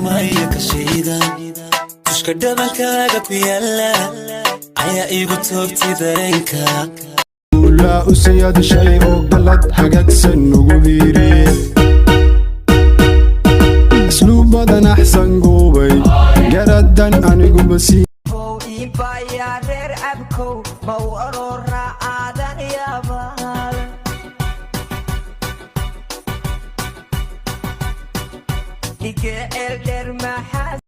maya kashayda tushka dhabankaaga ku yaala ayaa igu toogtay dareenka la usiyad shay oo galad hagagsan ugu biiriyay اسلوب بدن احسن قوبي جردن anigu basi يا رير أبكو مورور عادن يا بال إيك إلدر محاس